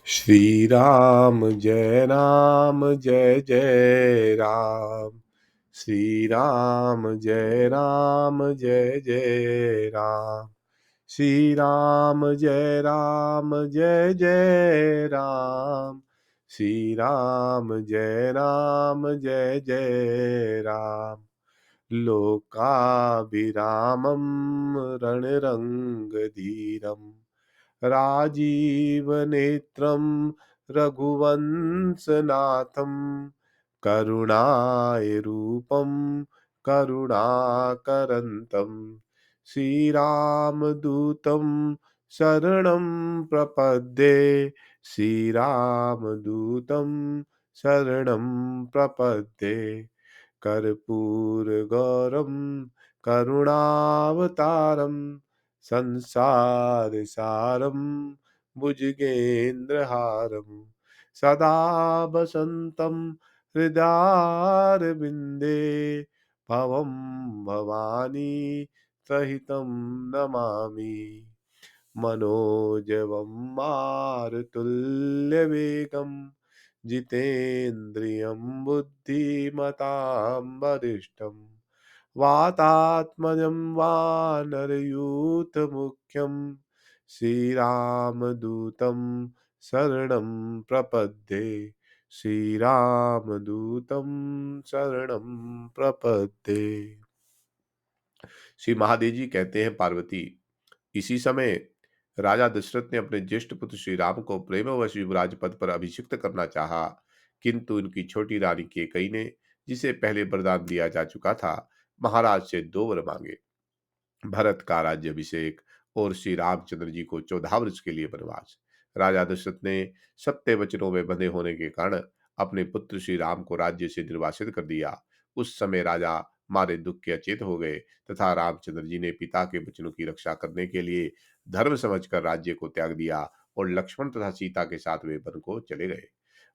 श्री राम जय जय राम। श्री राम जय जय राम। श्री राम जय जय राम। श्री राम जय जय राम। लोकाभिरामं रणरङ्गधीरम् राजीवनेत्रं रघुवंशनाथं करुणारूपं करुणाकरन्तं श्रीरामदूतं शरणं प्रपद्ये। श्रीरामदूतं शरणं प्रपद्ये। कर्पूरगौरं करुणावतारं संसारसारं भुजगेन्द्रहारं सदा वसन्तं हृदयारविन्दे भवं भवानी सहितं नमामि। मनोजवं मारुतुल्यवेगं जितेन्द्रियं बुद्धिमतां वरिष्ठं वातात्मजं वानरयूथमुख्यं श्रीरामदूतं शरणं प्रपद्ये। श्रीरामदूतं शरणं प्रपद्ये। श्री महादेव जी कहते हैं, पार्वती, इसी समय राजा दशरथ ने अपने ज्येष्ठ पुत्र श्री राम को प्रेमवश युवराज पद पर अभिषिक्त करना चाहा, किंतु उनकी छोटी रानी केकई ने, जिसे पहले वरदान दिया जा चुका था, महाराज से 2 वर मांगे। भरत का राज्याभिषेक और श्री रामचंद्र जी को 14 वर्ष के लिए वनवास। राजा दशरथ ने सत्य वचनों में बंधे होने के कारण अपने पुत्र श्री राम को राज्य से निर्वासित कर दिया। उस समय राजा मारे दुख के अचेत हो गए तथा रामचंद्र जी ने पिता के वचनों की रक्षा करने के लिए धर्म समझकर राज्य को त्याग दिया और लक्ष्मण तथा सीता के साथ वे वन को चले गए।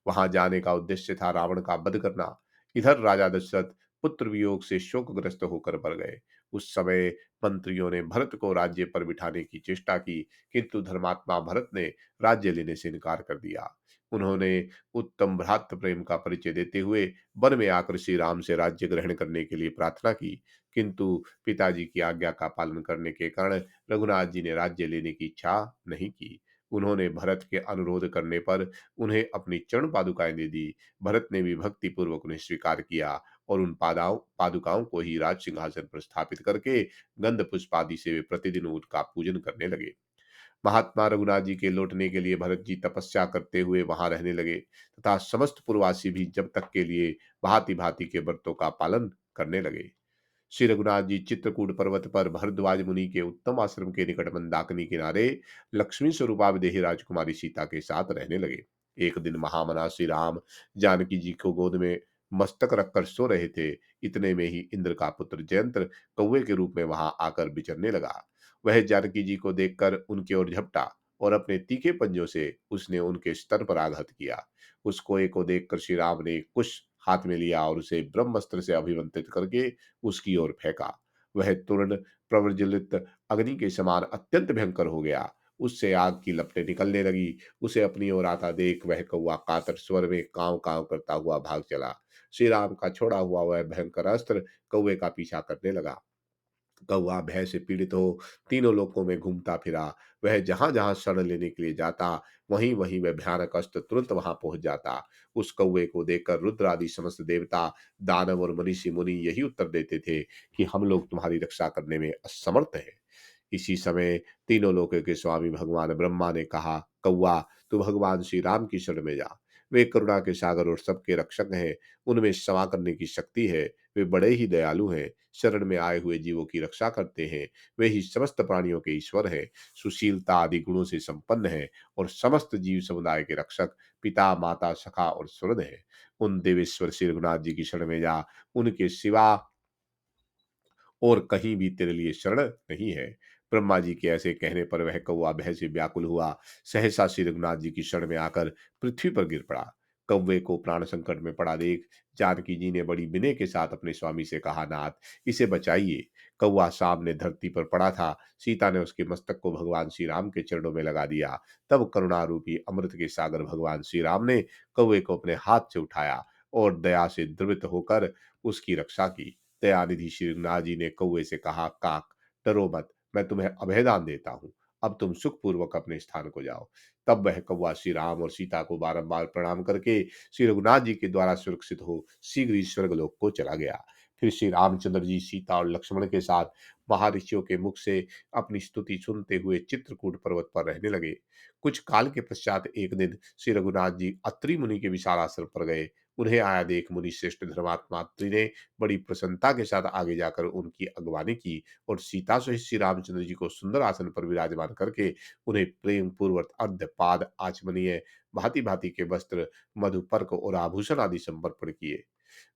वहां जाने का उद्देश्य था रावण का वध करना। इधर राजा दशरथ पुत्र वियोग से शोकग्रस्त होकर मर गए। उस समय मंत्रियों ने भरत को राज्य पर बिठाने की चेष्टा की, किंतु धर्मात्मा भरत ने राज्य लेने से इनकार कर दिया। उन्होंने उत्तम भ्रातृ प्रेम का परिचय देते हुए वन में आकर श्री राम से राज्य ग्रहण करने के लिए प्रार्थना की, किंतु पिताजी की आज्ञा का पालन करने के कारण रघुनाथ जी ने राज्य लेने की इच्छा नहीं की। उन्होंने भरत के अनुरोध करने पर उन्हें अपनी चरण पादुकाएं दे दी। भरत ने भी भक्ति पूर्वक उन्हें स्वीकार किया और उन पादुकाओं को ही राज सिंहासन पर स्थापित करके गंध पुष्प आदि से वे प्रतिदिन उनका पूजन करने लगे। महात्मा रघुनाथ जी के लौटने के लिए भरत जी तपस्या करते हुए वहां रहने लगे तथा समस्त पूर्ववासी भी जब तक के लिए भांति भांति के व्रतों का पालन करने लगे। श्री रघुनाथ जी चित्रकूट पर्वत पर भरद्वाज मुनि के उत्तम आश्रम के निकट मंदाकिनी किनारे लक्ष्मी स्वरूपा विदेही राजकुमारी सीता के साथ रहने लगे। एक दिन महामना श्री राम जानकी जी को गोद में मस्तक रखकर सो रहे थे। इतने में ही इंद्र का पुत्र जयंत्र कौवे के रूप में वहां आकर विचरने लगा। वह जानकी जी को देखकर उनकी ओर झपटा और अपने तीखे पंजों से उसने उनके स्तर पर आघात किया। उस कोए को देखकर श्री राम ने एक कुश हाथ में लिया और उसे ब्रह्मस्त्र से अभिमंत्रित करके उसकी ओर फेंका। वह तुरंत प्रज्वलित अग्नि के समान अत्यंत भयंकर हो गया। उससे आग की लपटें निकलने लगी। उसे अपनी ओर आता देख वह कौवा कातर स्वर में कांव कांव करता हुआ भाग चला। श्री राम का छोड़ा हुआ वह भयंकर अस्त्र कौवे का पीछा करने लगा। कौवा भय से पीड़ित हो तीनों लोकों में घूमता फिरा। वह जहां जहां शरण लेने के लिए जाता, वहीं वहीं वह भयानक अस्त्र तुरंत वहां पहुंच जाता। उस कौवे को देखकर रुद्र आदि समस्त देवता, दानव और मनीषी मुनि यही उत्तर देते थे कि हम लोग तुम्हारी रक्षा करने में असमर्थ हैं। इसी समय तीनों लोकों के स्वामी भगवान ब्रह्मा ने कहा, कौवा, तू भगवान श्री राम की शरण में जा। वे करुणा के सागर और सबके रक्षक हैं। उनमें क्षमा करने की शक्ति है। वे बड़े ही दयालु हैं। शरण में आए हुए जीवों की रक्षा करते हैं। वे ही समस्त प्राणियों के ईश्वर हैं। सुशीलता आदि गुणों से संपन्न है और समस्त जीव समुदाय के रक्षक, पिता, माता, सखा और सुहृद है। उन देवेश्वर श्री रघुनाथ जी की शरण में जा। उनके सिवा और कहीं भी तेरे लिए शरण नहीं है। ब्रह्मा जी के ऐसे कहने पर वह कौवा भय से व्याकुल हुआ। सहसा श्री रघुनाथ जी की शरण में आकर पृथ्वी पर गिर पड़ा। कौवे को प्राण संकट में पड़ा देख जानकी जी ने बड़ी विनय के साथ अपने स्वामी से कहा, नाथ, इसे बचाइए। कौवा सामने धरती पर पड़ा था। सीता ने उसके मस्तक को भगवान श्री राम के चरणों में लगा दिया। तब करुणारूपी अमृत के सागर भगवान श्री राम ने कौवे को अपने हाथ से उठाया और दया से द्रवित होकर उसकी रक्षा की। दयानिधि श्री रघुनाथ जी ने कौवे से कहा, काक, डरो मत, मैं तुम्हें अभयदान देता हूँ। अब तुम सुखपूर्वक अपने स्थान को जाओ। तब वह कौवा श्री राम और सीता को बारंबार प्रणाम करके श्री रघुनाथ जी के द्वारा सुरक्षित हो शीघ्र ही स्वर्गलोक को चला गया। फिर श्री रामचंद्र जी सीता और लक्ष्मण के साथ महर्षियों के मुख से अपनी स्तुति सुनते हुए चित्रकूट पर्वत पर रहने लगे। कुछ काल के पश्चात एक दिन श्री रघुनाथ जी अत्रि मुनि के विशाल आश्रम पर गए। उन्हें आया देख मुनि श्रेष्ठ धर्मात्मा अत्रि ने बड़ी प्रसन्नता के साथ आगे जाकर उनकी अगवानी की और सीता सहित श्री रामचंद्र जी को सुंदर आसन पर विराजमान करके उन्हें प्रेम पूर्वक अर्घ्य, पाद आचमनीय, भांति भांति के वस्त्र, मधुपर्क और आभूषण आदि समर्पण किए।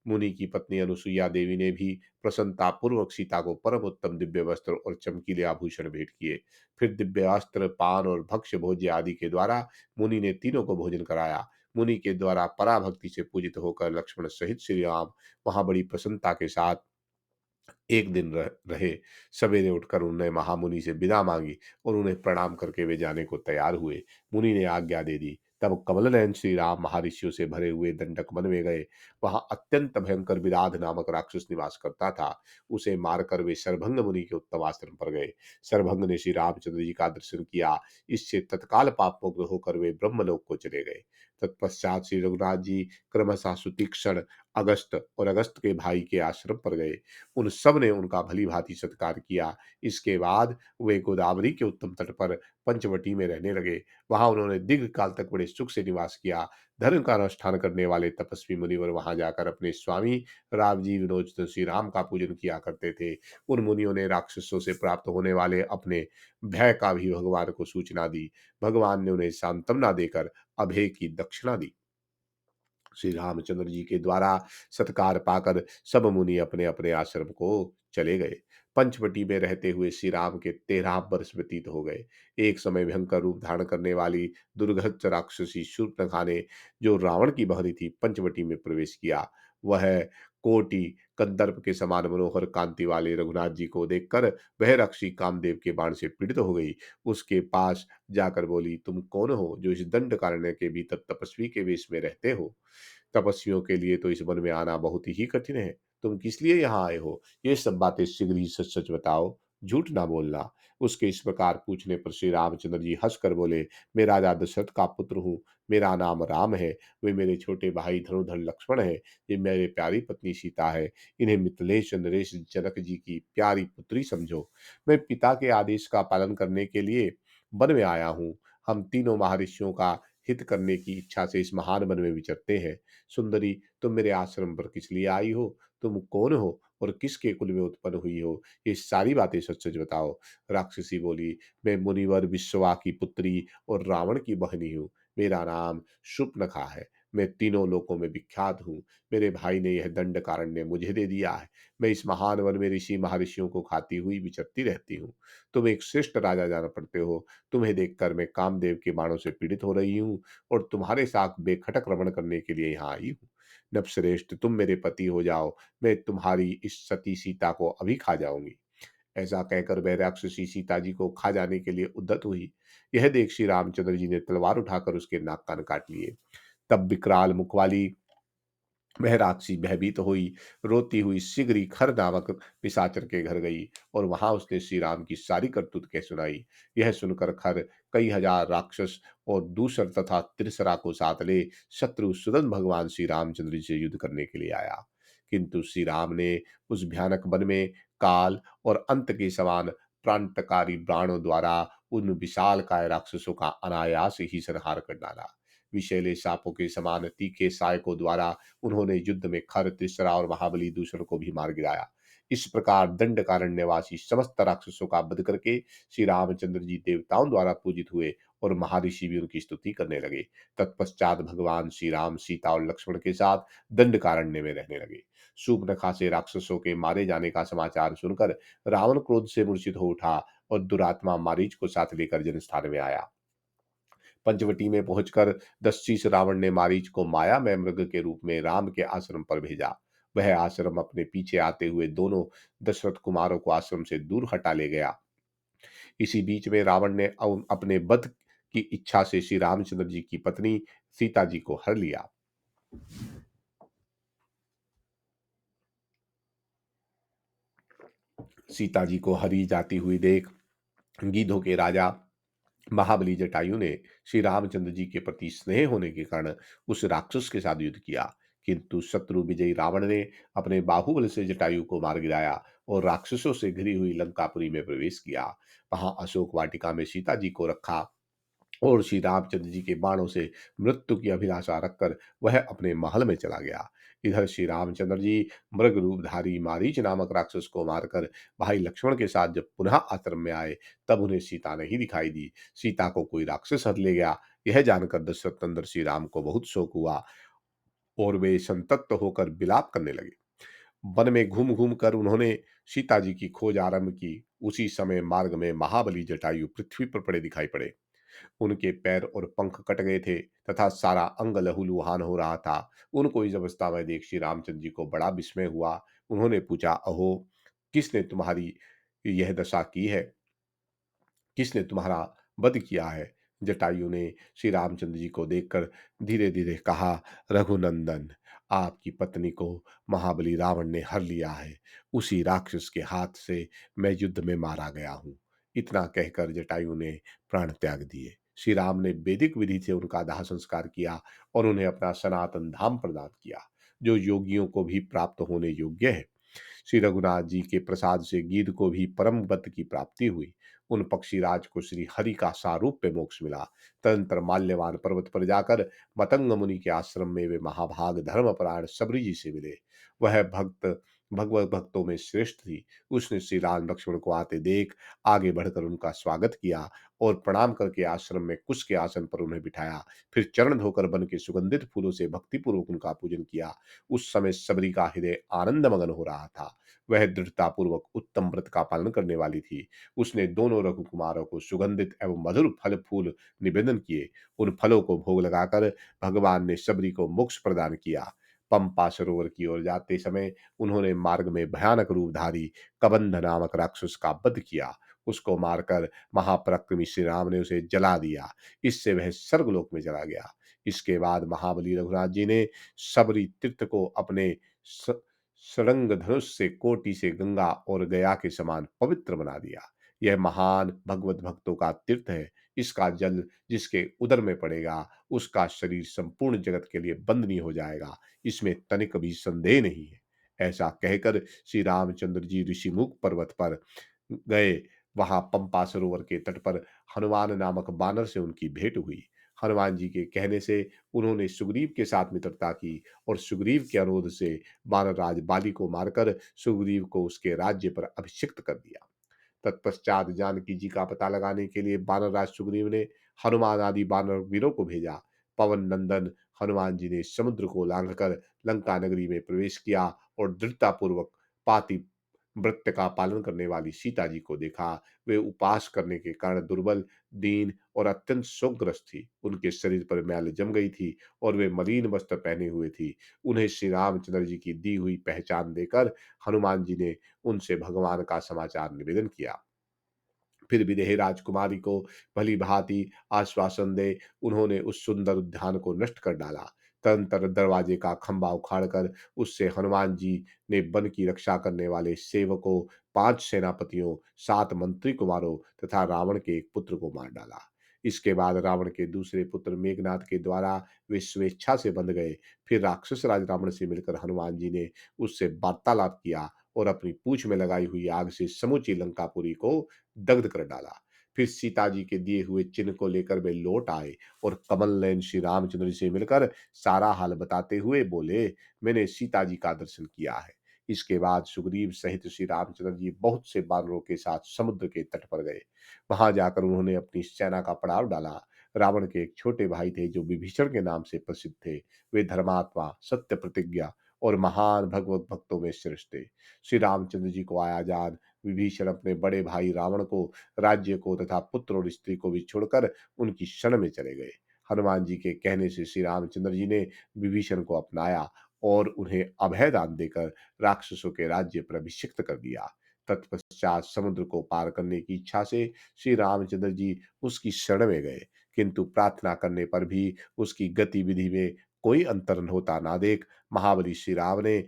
मुनि की पत्नी अनुसुईया देवी ने भी प्रसन्नता पूर्वक सीता को परम उत्तम दिव्य वस्त्र और चमकीले आभूषण भेंट किए। फिर दिव्य अस्त्र, पान और भक्ष्य भोज्य आदि के द्वारा मुनि ने तीनों को भोजन कराया। मुनि के द्वारा पराभक्ति से पूजित होकर लक्ष्मण सहित श्री राम वहां बड़ी प्रसन्नता के साथ एक दिन रहे। सवेरे उठकर उन्होंने महामुनि से विदा मांगी और उन्हें प्रणाम करके वे जाने को तैयार हुए। मुनि ने आज्ञा दे दी। तब कमल नयन श्री राम महर्षियों से भरे हुए दंडक वन में गए। वहां अत्यंत भयंकर विराध नामक राक्षस निवास करता था। उसे मारकर वे सरभंग मुनि के उत्तम आश्रम पर गए। सरभंग ने श्री रामचंद्र जी का दर्शन किया। इससे तत्काल पाप मुक्त होकर वे ब्रह्मलोक को चले गए। तत्पश्चात श्री रघुनाथ जी क्रमशः सुतीक्ष्ण, अगस्त और अगस्त के भाई के आश्रम पर गए। उन सब ने उनका भली भांति सत्कार किया। इसके बाद वे गोदावरी के उत्तम तट पर पंचवटी में रहने लगे। वहां उन्होंने दीर्घ काल तक बड़े सुख से निवास किया। धर्म का अनुष्ठान करने वाले तपस्वी मुनिवर वहां जाकर अपने स्वामी राम जी विनोद श्री राम का पूजन किया करते थे। उन मुनियों ने राक्षसों से प्राप्त होने वाले अपने भय का भी भगवान को सूचना दी। भगवान ने उन्हें सांत्वना देकर अभय की दक्षिणा दी। श्री रामचंद्र जी के द्वारा सत्कार पाकर सब मुनि अपने अपने आश्रम को चले गए। पंचवटी में रहते हुए श्री राम के 13 वर्ष व्यतीत हो गए। एक समय भयंकर रूप धारण करने वाली दुर्गत राक्षसी शूर्पणखा ने, जो रावण की बहरी थी, पंचवटी में प्रवेश किया। वह कोटि कंदर्प के समान मनोहर कांति वाले रघुनाथ जी को देखकर वह राक्षसी कामदेव के बाण से पीड़ित हो गई। उसके पास जाकर बोली, तुम कौन हो जो इस दंडकारण्य के भीतर तपस्वी के वेश में रहते हो? तपस्वियों के लिए तो इस वन में आना बहुत ही कठिन है। तुम किस लिए यहाँ आए हो? ये सब बातें शीघ्र ही सच-सच बताओ, झूठ ना बोलना। उसके इस प्रकार पूछने पर श्री रामचंद्र जी हंसकर बोले, मैं राजा दशरथ का पुत्र हूँ। मेरा नाम राम है। वे मेरे छोटे भाई धनुधर लक्ष्मण है। ये मेरी प्यारी पत्नी सीता है। इन्हें मिथिलेश नरेश जनक जी की प्यारी पुत्री समझो। मैं पिता के आदेश का पालन करने के लिए वन में आया हूँ। हम तीनों महर्षियों का हित करने की इच्छा से इस महान वन में विचरते हैं। सुंदरी, तुम मेरे आश्रम पर किस लिए आई हो? तुम कौन हो और किसके कुल में उत्पन्न हुई हो? ये सारी बातें सच-सच बताओ। राक्षसी बोली, मैं मुनिवर विश्वा की पुत्री और रावण की बहनी हूँ। मेरा नाम शूर्पणखा है। मैं तीनों लोकों में विख्यात हूँ। मेरे भाई ने यह दंडकारण्य मुझे दे दिया है। मैं इस महान वन में ऋषि महर्षियों को खाती हुई विचरती रहती हूँ। तुम एक श्रेष्ठ राजा जान पड़ते हो। तुम्हें देखकर मैं कामदेव के बाणों से पीड़ित हो रही हूँ और तुम्हारे साथ बेखटक रमण करने के लिए यहाँ आई हूँ। नभश्रेष्ठ, तुम मेरे पति हो जाओ। मैं तुम्हारी इस सती सीता को अभी खा जाऊंगी। ऐसा कहकर वह राक्षसी सीता जी को खा जाने के लिए उद्यत हुई। यह देख श्री रामचंद्र जी ने तलवार उठाकर उसके नाक कान काट लिए। तब विकराल मुख वाली वह राक्षसी भयभीत हुई, रोती हुई शीघ्र ही खर नामक पिशाचर के घर गई और वहां उसने श्री राम की सारी करतूत कह सुनाई। यह सुनकर खर कई हजार राक्षस और दूसर तथा त्रिसरा को साथ ले शत्रु सुदन भगवान श्री रामचंद्र जी से युद्ध करने के लिए आया। किंतु श्री राम ने उस भयानक वन में काल और अंत के समान प्रांतकारी बाणों द्वारा उन विशाल काय राक्षसों का अनायास ही संहार कर डाला। विषैले सापों के समान तीखे सहायकों द्वारा उन्होंने युद्ध में खर, त्रिसरा और महाबली दूसरों को भी मार गिराया। इस प्रकार दंडकारण्यवासी समस्त राक्षसों का वध करके श्री रामचंद्र जी देवताओं द्वारा पूजित हुए और महर्षि भी उनकी स्तुति करने लगे। तत्पश्चात भगवान श्री राम सीता और लक्ष्मण के साथ दंडकारण्य में रहने लगे। शूर्पणखा से राक्षसों के मारे जाने का समाचार सुनकर रावण क्रोध से मूर्छित हो उठा और दुरात्मा मारीच को साथ लेकर जनस्थान में आया। पंचवटी में पहुंचकर दस्युष रावण ने मारीच को माया में मृग के रूप में राम के आश्रम पर भेजा। वह आश्रम अपने पीछे आते हुए दोनों दशरथ कुमारों को आश्रम से दूर हटा ले गया। इसी बीच में रावण ने अपने वध की इच्छा से श्री रामचंद्र जी की पत्नी सीता जी को हर लिया। सीता जी को हरी जाती हुई देख गीधों के राजा महाबली जटायु ने श्री रामचंद्र जी के प्रति स्नेह होने के कारण उस राक्षस के साथ युद्ध किया, किंतु शत्रु विजयी रावण ने अपने बाहुबल से जटायु को मार गिराया और राक्षसों से घिरी हुई लंकापुरी में प्रवेश किया। वहां अशोक वाटिका में सीता जी को रखा और श्री रामचंद्र जी के बाणों से मृत्यु की अभिलाषा रखकर वह अपने महल में चला गया। इधर श्री रामचंद्र जी मृग रूपधारी मारीच नामक राक्षस को मारकर भाई लक्ष्मण के साथ जब पुनः आश्रम में आए, तब उन्हें सीता नहीं दिखाई दी। सीता को कोई राक्षस हर ले गया। यह जानकर दशरथ नंदन श्री राम को बहुत शोक हुआ और वे संतप्त होकर विलाप करने लगे। वन में घूम घूम कर उन्होंने सीता जी की खोज आरंभ की। उसी समय मार्ग में महाबली जटायु पृथ्वी पर पड़े दिखाई पड़े। उनके पैर और पंख कट गए थे तथा सारा अंग लहूलुहान हो रहा था। उनको इस अवस्था में देख श्री रामचंद्र जी को बड़ा विस्मय हुआ। उन्होंने पूछा, अहो, किसने तुम्हारी यह दशा की है? किसने तुम्हारा वध किया है? जटायु ने श्री रामचंद्र जी को देखकर धीरे धीरे कहा, रघुनंदन, आपकी पत्नी को महाबली रावण ने हर लिया है। उसी राक्षस के हाथ से मैं युद्ध में मारा गया हूँ। इतना कहकर जटायु ने प्राण त्याग दिए। श्री राम ने वैदिक विधि से उनका दाह संस्कार किया और उन्हें अपना सनातन धाम प्रदान किया, जो योगियों को भी प्राप्त होने योग्य है। श्री रघुनाथ जी के प्रसाद से गीध को भी परम पद की प्राप्ति हुई। उन पक्षीराज को श्री हरि का सारूप्य मोक्ष मिला। तदंतर माल्यवान पर्वत पर जाकर मतंग मुनि के आश्रम में वे महाभाग धर्मपरायण सबरी जी से मिले। वह भक्त भगवत भक्तों में श्रेष्ठ थी। उसने श्री राम लक्ष्मण को आते देख आगे बढ़कर उनका स्वागत किया और प्रणाम करके आश्रम में कुश के आसन पर उन्हें बिठाया। फिर चरण धोकर बन के सुगंधित फूलों से भक्तिपूर्वक उनका पूजन किया। उस समय सबरी का हृदय आनंद मगन हो रहा था। वह दृढ़तापूर्वक उत्तम व्रत का पालन करने वाली थी। उसने दोनों रघुकुमारों को सुगंधित एवं मधुर फल फूल निवेदन किए। उन फलों को भोग लगाकर भगवान ने सबरी को मोक्ष प्रदान किया। पंपा सरोवर की ओर जाते समय उन्होंने मार्ग में भयानक रूपधारी कबंध नामक राक्षस का वध किया। उसको मारकर महापराक्रमी श्री राम ने उसे जला दिया। इससे वह स्वर्गलोक में चला गया। इसके बाद महाबली रघुनाथ जी ने सबरी तीर्थ को अपने सड़ंग धनुष से कोटि से गंगा और गया के समान पवित्र बना दिया। यह महान भगवत भक्तों का तीर्थ है। इसका जल जिसके उदर में पड़ेगा, उसका शरीर संपूर्ण जगत के लिए बंदनीय हो जाएगा। इसमें तनिक भी संदेह नहीं है। ऐसा कहकर श्री रामचंद्र जी ऋषिमुख पर्वत पर गए। वहां पंपा सरोवर के तट पर हनुमान नामक बानर से उनकी भेंट हुई। हनुमान जी के कहने से उन्होंने सुग्रीव के साथ मित्रता की और सुग्रीव के अनुरोध से वानरराज बाली को मारकर सुग्रीव को उसके राज्य पर अभिषिक्त कर दिया। तत्पश्चात जानकी जी का पता लगाने के लिए वानरराज सुग्रीव ने हनुमान आदि वानर वीरों को भेजा। पवन नंदन हनुमान जी ने समुद्र को लांघकर लंका नगरी में प्रवेश किया और दृढ़तापूर्वक पाति व्रत का पालन करने वाली सीता जी को देखा। वे उपवास करने के कारण दुर्बल, दीन और अत्यंत शोकग्रस्त थी। उनके शरीर पर मैल जम गई थी और वे मलिन वस्त्र पहने हुए थी। उन्हें श्री रामचंद्र जी की दी हुई पहचान देकर हनुमान जी ने उनसे भगवान का समाचार निवेदन किया। फिर विदेह राजकुमारी को भली भांति आश्वासन दे उन्होंने उस सुंदर उद्यान को नष्ट कर डाला। तदंतर दरवाजे का खंभा उखाड़कर उससे हनुमान जी ने वन की रक्षा करने वाले सेवकों, 5 सेनापतियों, 7 मंत्री कुमारों तथा रावण के एक पुत्र को मार डाला। इसके बाद रावण के दूसरे पुत्र मेघनाथ के द्वारा वे स्वेच्छा से बंध गए। फिर राक्षस राज रावण से मिलकर हनुमान जी ने उससे वार्तालाप किया और अपनी पूंछ में लगाई हुई आग से समूची लंकापुरी को दग्ध कर डाला। फिर सीता जी के दिए हुए चिन्ह को लेकर वे लौट आए और कमल नयन श्री रामचंद्र जी से मिलकर सारा हाल बताते हुए बोले, मैंने सीता जी का दर्शन किया है। इसके बाद सुग्रीव सहित श्री रामचंद्र जी बहुत से बानरों के साथ समुद्र के तट पर गए। वहां जाकर उन्होंने अपनी सेना का पड़ाव डाला। रावण के एक छोटे भाई थे जो विभीषण के नाम से प्रसिद्ध थे। वे धर्मात्मा, सत्य प्रतिज्ञा और महान भगवत भक्तों में श्रेष्ठ थे। श्री रामचंद्र जी को आया जान विभीषण अपने बड़े भाई रावण को, राज्य को तथा पुत्र और स्त्री को भी छोड़कर उनकी शरण में चले गए। हनुमान जी के कहने से श्री रामचंद्र जी ने विभीषण को अपनाया और उन्हें अभय दान देकर राक्षसों के राज्य पर अभिषिक्त कर दिया। तत्पश्चात समुद्र को पार करने की इच्छा से श्री रामचंद्र जी उसकी शरण में गए, किंतु प्रार्थना करने पर भी उसकी गतिविधि में कोई अंतर होता ना देख महाबली श्री राम ने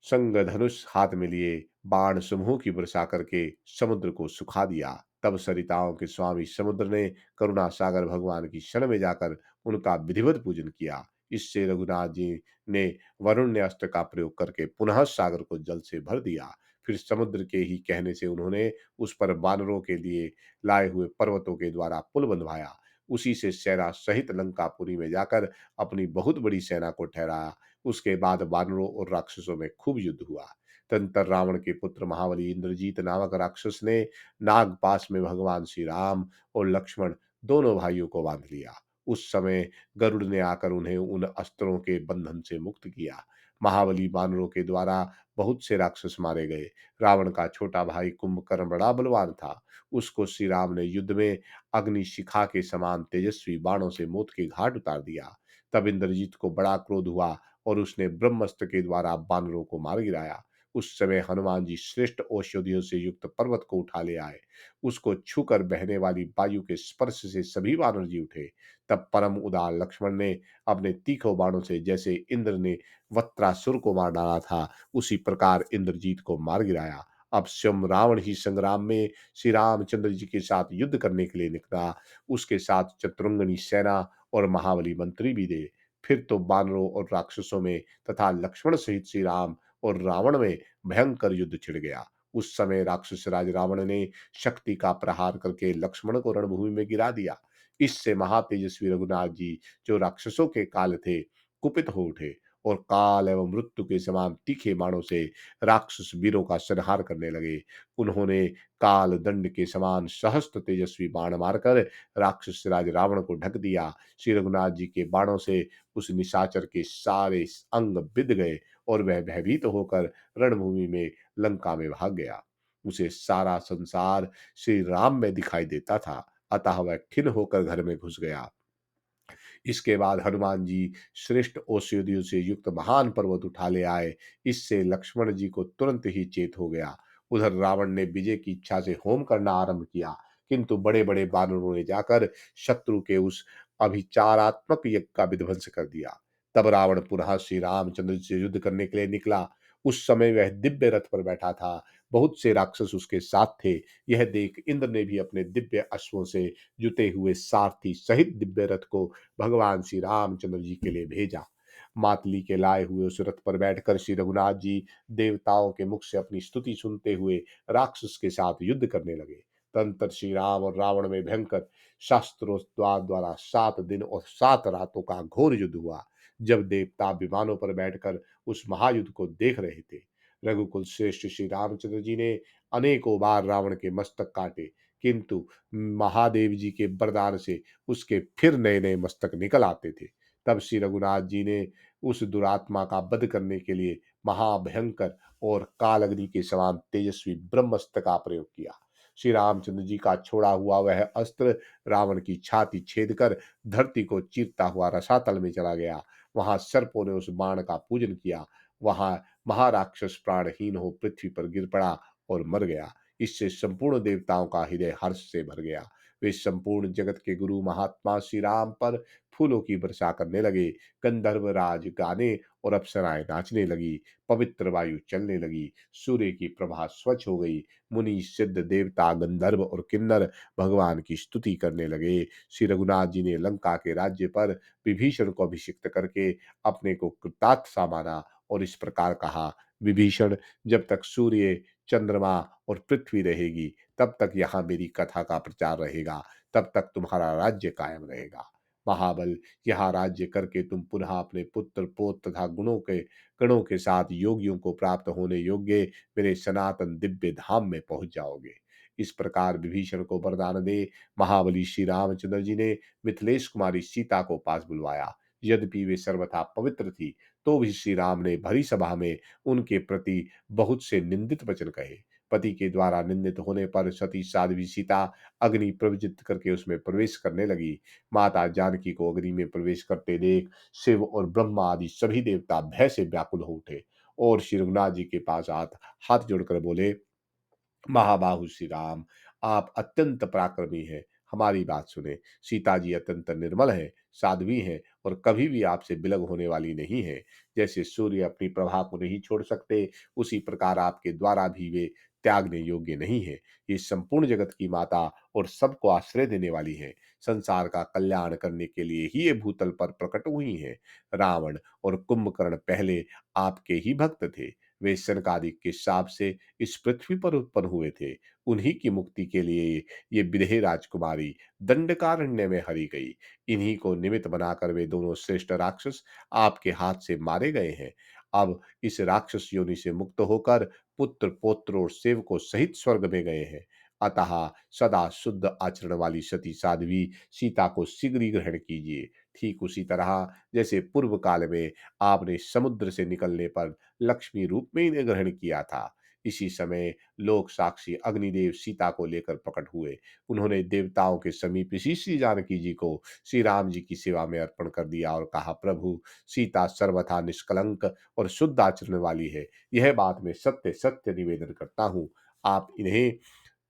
संगधनुष हाथ में लिए बाण समूह की वर्षा करके समुद्र को सुखा दिया। तब सरिताओं के स्वामी समुद्र ने करुणा सागर भगवान की शरण में जाकर उनका विधिवत पूजन किया। इससे रघुनाथ जी ने वरुण अस्त्र का प्रयोग करके पुनः सागर को जल से भर दिया। फिर समुद्र के ही कहने से उन्होंने उस पर वानरों के लिए लाए हुए पर्वतों के द्वारा पुल बंधवाया। उसी से सेना सहित लंकापुरी में जाकर अपनी बहुत बड़ी सेना को ठहराया। उसके बाद वानरों और राक्षसों में खूब युद्ध हुआ। तदनंतर रावण के पुत्र महाबली इंद्रजीत नामक राक्षस ने नागपास में भगवान श्री राम और लक्ष्मण दोनों भाइयों को बांध लिया। उस समय गरुड़ ने आकर उन्हें उन अस्त्रों के बंधन से मुक्त किया। महाबली वानरों के द्वारा बहुत से राक्षस मारे गए। रावण का छोटा भाई कुंभकर्ण बड़ा बलवान था। उसको श्री राम ने युद्ध में अग्नि शिखा के समान तेजस्वी बाणों से मौत के घाट उतार दिया। तब इंद्रजीत को बड़ा क्रोध हुआ और उसने ब्रह्मास्त्र के द्वारा बानरों को मार गिराया। उस समय हनुमान जी श्रेष्ठ औषधियों से युक्त पर्वत को उठा ले आए। उसको छूकर बहने वाली वायु के स्पर्श से सभी वानर जी उठे। तब परम उदार लक्ष्मण ने अपने तीखों बाणों से जैसे इंद्र ने वत्रासुर को मार डाला था, उसी प्रकार इंद्रजीत को मार गिराया। अब स्वयं रावण ही संग्राम में श्री रामचंद्र जी के साथ युद्ध करने के लिए निकला। उसके साथ चतुरंगनी सेना और महाबली मंत्री भी थे। फिर तो बानरों और राक्षसों में तथा लक्ष्मण सहित श्री राम और रावण में भयंकर युद्ध छिड़ गया। उस समय राक्षस राज रावण ने शक्ति का प्रहार करके लक्ष्मण को रणभूमि में गिरा दिया। इससे महातेजस्वी रघुनाथ जी, जो राक्षसों के काल थे, कुपित हो उठे और काल एवं मृत्यु के समान तीखे बाणों से राक्षस वीरों का संहार करने लगे। उन्होंने काल दंड के समान सहस्त्र तेजस्वी बाण मारकर राक्षस राज रावण को ढक दिया। श्री रघुनाथ जी के बाणों से उस निशाचर के सारे अंग बिध गए और वह भयभीत होकर रणभूमि में लंका में भाग गया। उसे सारा संसार श्री राम में दिखाई देता था, अतः वह खिन्न होकर घर में घुस गया। इसके बाद हनुमान जी श्रेष्ठ औषधियों से युक्त महान पर्वत उठा ले आए। इससे लक्ष्मण जी को तुरंत ही चेत हो गया। उधर रावण ने विजय की इच्छा से होम करना आरंभ किया, किंतु बड़े बड़े बानरों ने जाकर शत्रु के उस अभिचारात्मक यज्ञ का विध्वंस कर दिया। तब रावण पुनः श्री रामचंद्र से युद्ध करने के लिए निकला। उस समय वह दिव्य रथ पर बैठा था। बहुत से राक्षस उसके साथ थे। यह देख इंद्र ने भी अपने दिव्य अश्वों से जुते हुए सारथी सहित दिव्य रथ को भगवान श्री रामचंद्र जी के लिए भेजा। मातली के लाए हुए उस रथ पर बैठकर श्री रघुनाथ जी देवताओं के मुख से अपनी स्तुति सुनते हुए राक्षस के साथ युद्ध करने लगे। तदंतर श्री राम और रावण में भयंकर शास्त्रोद्वार द्वारा 7 दिन और 7 रातों का घोर युद्ध हुआ। जब देवता विमानों पर बैठकर उस महायुद्ध को देख रहे थे, रघुकुल श्रेष्ठ श्री रामचंद्र जी ने अनेकों बार रावण के मस्तक काटे, किंतु महादेव जी के वरदान से उसके फिर नए नए मस्तक निकल आते थे। तब श्री रघुनाथ जी ने उस दुरात्मा का वध करने के लिए महाभयंकर और कालअग्नि के समान तेजस्वी ब्रह्मास्त्र का प्रयोग किया। श्री रामचंद्र जी का छोड़ा हुआ वह अस्त्र रावण की छाती छेद कर धरती को चीरता हुआ रसातल में चला गया। वहां सर्पों ने उस बाण का पूजन किया। वहां महाराक्षस प्राणहीन हो पृथ्वी पर गिर पड़ा और मर गया। इससे संपूर्ण देवताओं का हृदय हर्ष से भर गया। वे संपूर्ण जगत के गुरु महात्मा श्री राम पर फूलों की वर्षा करने लगे। गंधर्व राज गाने और अप्सराएं नाचने लगी। पवित्र वायु चलने लगी। सूर्य की प्रभा स्वच्छ हो गई। मुनि सिद्ध देवता गंधर्व और किन्नर भगवान की स्तुति करने लगे। श्री रघुनाथ जी ने लंका के राज्य पर विभीषण को अभिषिक्त करके अपने को कृतार्थ सा माना और इस प्रकार कहा, विभीषण, जब तक सूर्य, चंद्रमा और पृथ्वी रहेगी, तब तक यहाँ मेरी कथा का प्रचार रहेगा, तब तक तुम्हारा राज्य कायम रहेगा। महाबल, यहाँ राज्य करके तुम पुनः अपने पुत्र पौत्र तथा गणों के साथ योगियों को प्राप्त होने योग्य मेरे सनातन दिव्य धाम में पहुंच जाओगे। इस प्रकार विभीषण को वरदान दे महाबली श्री रामचंद्र जी ने मिथिलेश कुमारी सीता को पास बुलवाया। यद्यपि वे सर्वथा पवित्र थी, तो भी श्री राम ने भरी सभा में उनके प्रति बहुत से निंदित वचन कहे। पति के द्वारा निंदित होने पर सती साध्वी सीता अग्नि प्रज्वलित करके उसमें प्रवेश करने लगी। माता जानकी को अग्नि में प्रवेश करते देख शिव और ब्रह्मा आदि सभी देवता भय से व्याकुल हो उठे और श्री रघुनाथ जी के पास हाथ जोड़कर बोले, महाबाहु श्री राम, आप अत्यंत पराक्रमी हैं, हमारी बात सुने। सीता जी अत्यंत निर्मल हैं, साध्वी हैं और कभी भी आपसे बिलग होने वाली नहीं है। जैसे सूर्य अपनी प्रभा को नहीं छोड़ सकते, उसी प्रकार आपके द्वारा भी वे त्यागने योग्य नहीं है। ये संपूर्ण जगत की माता और सबको आश्रय देने वाली है। संसार का कल्याण करने के लिए ही ये भूतल पर प्रकट हुई हैं। रावण और कुंभकर्ण पहले आपके ही भक्त थे। वे सनकादिक के शाप से इस पृथ्वी पर उत्पन्न हुए थे। उन्हीं की मुक्ति के लिए ये विदेह राजकुमारी दंडकारण्य में हरी गई। इन्हीं को निमित्त बनाकर वे दोनों श्रेष्ठ राक्षस आपके हाथ से मारे गए हैं। अब इस राक्षस योनि से मुक्त होकर पुत्र पौत्र और सेवकों सहित स्वर्ग में गए हैं। अतः सदा शुद्ध आचरण वाली सती साध्वी सीता को शीघ्र ही ग्रहण कीजिए। ठीक उसी तरह जैसे पूर्व काल में आपने समुद्र से निकलने पर लक्ष्मी रूप में इन्हें ग्रहण किया था। इसी समय लोक साक्षी अग्निदेव सीता को लेकर प्रकट हुए। उन्होंने देवताओं के समीप इसी श्री जानकी जी को श्री राम जी की सेवा में अर्पण कर दिया और कहा, प्रभु, सीता सर्वथा निष्कलंक और शुद्ध आचरण वाली है। यह बात मैं सत्य सत्य निवेदन करता हूँ। आप इन्हें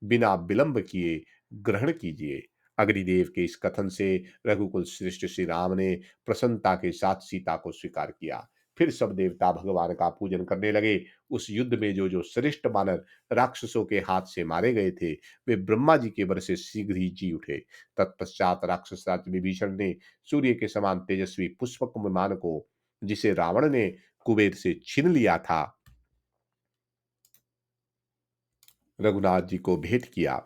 बिना विलंब किए ग्रहण कीजिए। अग्निदेव के इस कथन से रघुकुल श्रेष्ठ श्री राम ने प्रसन्नता के साथ सीता को स्वीकार किया। फिर सब देवता भगवान का पूजन करने लगे। उस युद्ध में जो जो श्रेष्ठ बानर राक्षसों के हाथ से मारे गए थे, वे ब्रह्मा जी के वर से शीघ्र ही जी उठे। तत्पश्चात राक्षस राज विभीषण ने सूर्य के समान तेजस्वी पुष्पक विमान को, जिसे रावण ने कुबेर से छीन लिया था, रघुनाथ जी को भेंट किया।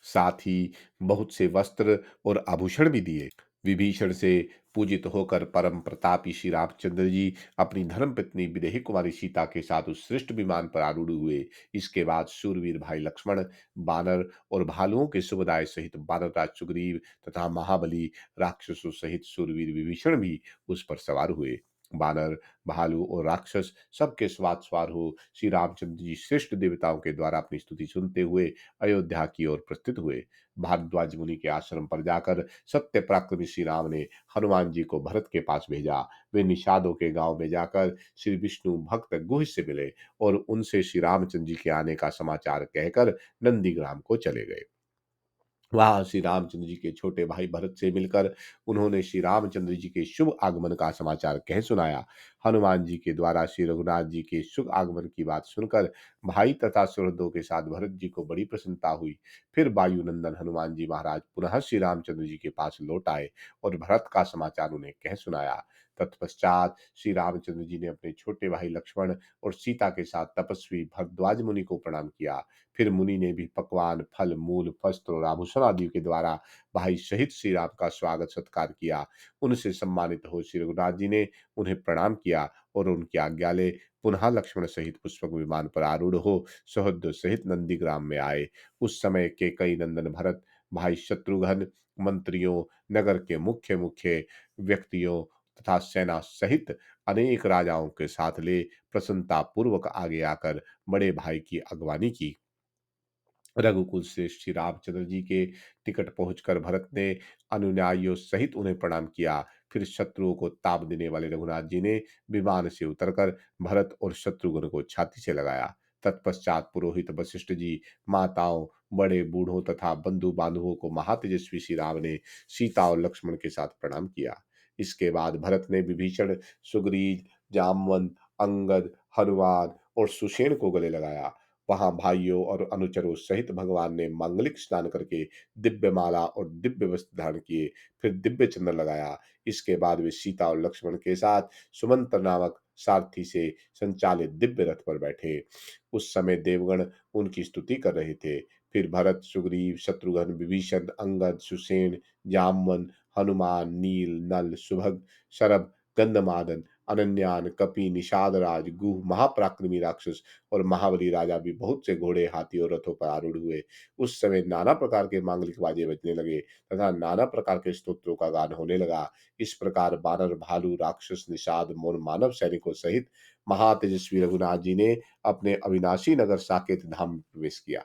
साथ ही बहुत से वस्त्र और आभूषण भी दिए। विभीषण से पूजित होकर परम प्रतापी श्री रामचंद्र जी अपनी धर्म पत्नी विदेही कुमारी सीता के साथ उस श्रेष्ठ विमान पर आरूढ़ हुए। इसके बाद शूरवीर भाई लक्ष्मण, बानर और भालुओं के सुबदाय सहित बानर राज सुग्रीव तथा महाबली राक्षसों सहित शूरवीर विभीषण भी उस पर सवार हुए। बानर, भालू और राक्षस सबके स्वाद सवार हो श्री रामचंद्र जी श्रेष्ठ देवताओं के द्वारा अपनी स्तुति सुनते हुए अयोध्या की ओर प्रस्थित हुए। भारद्वाज मुनि के आश्रम पर जाकर सत्य पराक्रमी श्री राम ने हनुमान जी को भरत के पास भेजा। वे निषादों के गांव में जाकर श्री विष्णु भक्त गुह से मिले और उनसे श्री रामचंद्र जी के आने का समाचार कहकर नंदीग्राम को चले गए। वहां श्री रामचंद्र जी के छोटे भाई भरत से मिलकर उन्होंने श्री रामचंद्र जी के शुभ आगमन का समाचार कह सुनाया। हनुमान जी के द्वारा श्री रघुनाथ जी के शुभ आगमन की बात सुनकर भाई तथा सुहृदों के साथ भरत जी को बड़ी प्रसन्नता हुई। फिर वायुनंदन हनुमान जी महाराज पुनः श्री रामचंद्र जी के पास लौट आए और भरत का समाचार उन्हें कह सुनाया। तत्पश्चात श्री रामचंद्र जी ने अपने छोटे भाई लक्ष्मण और सीता के साथ तपस्वी भरद्वाज मुनि को प्रणाम किया। फिर मुनि ने भी पकवान, फल, मूल, वस्त्र और आभूषण आदि के द्वारा भाई सहित श्री राम का स्वागत सत्कार किया। उनसे सम्मानित हो श्री रघुनाथ जी ने उन्हें प्रणाम किया और उनकी आज्ञा ले पुनः लक्ष्मण सहित पुष्पक विमान पर आरूढ़ हो सुहृद सहित नंदीग्राम में आए। उस समय के कई नंदन भरत, भाई शत्रुघ्न, मंत्रियों, नगर के मुख्य मुख्य व्यक्तियों तथा सेना सहित अनेक राजाओं के साथ ले प्रसन्नता पूर्वक आगे आकर बड़े भाई की अगवानी की। रघुकुल श्रेष्ठ श्री रामचंद्र जी के निकट पहुंचकर भरत ने अनुयायियों सहित उन्हें प्रणाम किया। फिर शत्रुओं को ताप देने वाले रघुनाथ जी ने विमान से उतरकर भरत और शत्रुघ्न को छाती से लगाया। तत्पश्चात पुरोहित वशिष्ठ जी, माताओं, बड़े बूढ़ों तथा बंधु बांधवों को महातेजस्वी श्री राम ने सीता और लक्ष्मण के साथ प्रणाम किया। इसके बाद भरत ने विभीषण, सुग्रीव, जामवंत, अंगद, हनुमान और सुषेण को गले लगाया। वहां भाइयों और अनुचरों सहित भगवान ने मांगलिक स्नान करके दिव्य माला और दिव्य वस्त्र धारण किए। फिर दिव्य चंद्र लगाया। इसके बाद वे सीता और लक्ष्मण के साथ सुमंत्र नामक सारथी से संचालित दिव्य रथ पर बैठे। उस समय देवगण उनकी स्तुति कर रहे थे। फिर भरत, सुग्रीव, शत्रुघ्न, विभीषण, अंगद, सुसेन, जामवन, हनुमान, नील, नल, सुभग, शरभ, गंधमादन अनन्यान, कपि, निषादराज, गुह, महापराक्रमी राक्षस और महाबली राजा भी बहुत से घोड़े, हाथी और रथों पर आरूढ़ हुए। उस समय नाना प्रकार के मांगलिक बाजे बजने लगे तथा नाना प्रकार के स्तोत्रों का गान होने लगा। इस प्रकार बानर, भालू, राक्षस, निषाद, मोर, मानव सैनिकों सहित महातेजस्वी रघुनाथ जी ने अपने अविनाशी नगर साकेत धाम में प्रवेश किया।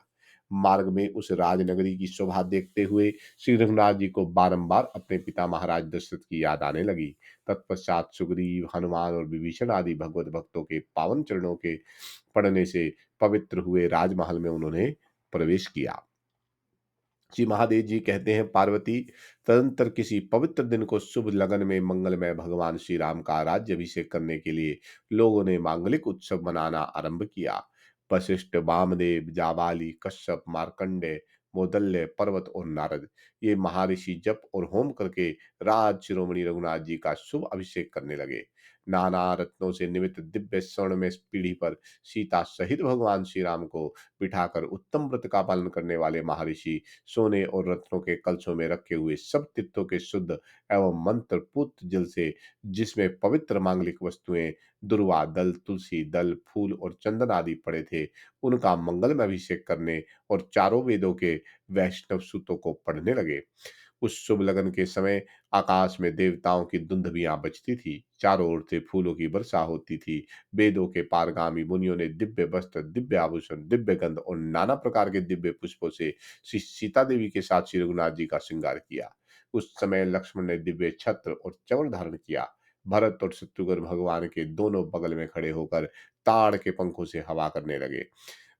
मार्ग में उस राजनगरी की शोभा देखते हुए श्री रघुनाथ जी को बारंबार अपने पिता महाराज दशरथ की याद आने लगी। तत्पश्चात सुग्रीव, हनुमान और विभीषण आदि भगवत भक्तों के पावन चरणों के पड़ने से पवित्र हुए राजमहल में उन्होंने प्रवेश किया। श्री महादेव जी कहते हैं, पार्वती, तदंतर किसी पवित्र दिन को शुभ लगन में मंगलमय भगवान श्री राम का राज्यभिषेक करने के लिए लोगों ने मांगलिक उत्सव मनाना आरंभ किया। वशिष्ठ, वामदेव, जाबाली, कश्यप, मार्कंडेय, मोदल्य पर्वत और नारद, ये महर्षि जप और होम करके राज शिरोमणि रघुनाथ जी का शुभ अभिषेक करने लगे। नाना रत्नों से निमित्त दिव्य स्वर्ण में पीढ़ी पर सीता सहित भगवान श्री राम को बिठाकर उत्तम व्रत का पालन करने वाले महर्षि सोने और रत्नों के कलशों में रखे हुए सब तीर्थों के शुद्ध एवं मंत्र पूत जल से, जिसमें पवित्र मांगलिक वस्तुएं दुर्वा दल, तुलसी दल, फूल और चंदन आदि पड़े थे, उनका मंगल में अभिषेक करने और चारों वेदों के वैष्णव सूतों को पढ़ने लगे। उस शुभ लगन के समय आकाश में देवताओं की दुंदभियां बजती थी, चारों ओर से फूलों की वर्षा होती थी। वेदों के पारगामी मुनियों ने दिव्य वस्त्र, दिव्य आभूषण, दिव्य गंध और नाना प्रकार के दिव्य पुष्पों से श्री सीता देवी के साथ श्री रघुनाथ जी का श्रृंगार किया। उस समय लक्ष्मण ने दिव्य छत्र और चवर धारण किया। भरत और शत्रुघ्न भगवान के दोनों बगल में खड़े होकर ताड़ के पंखों से हवा करने लगे।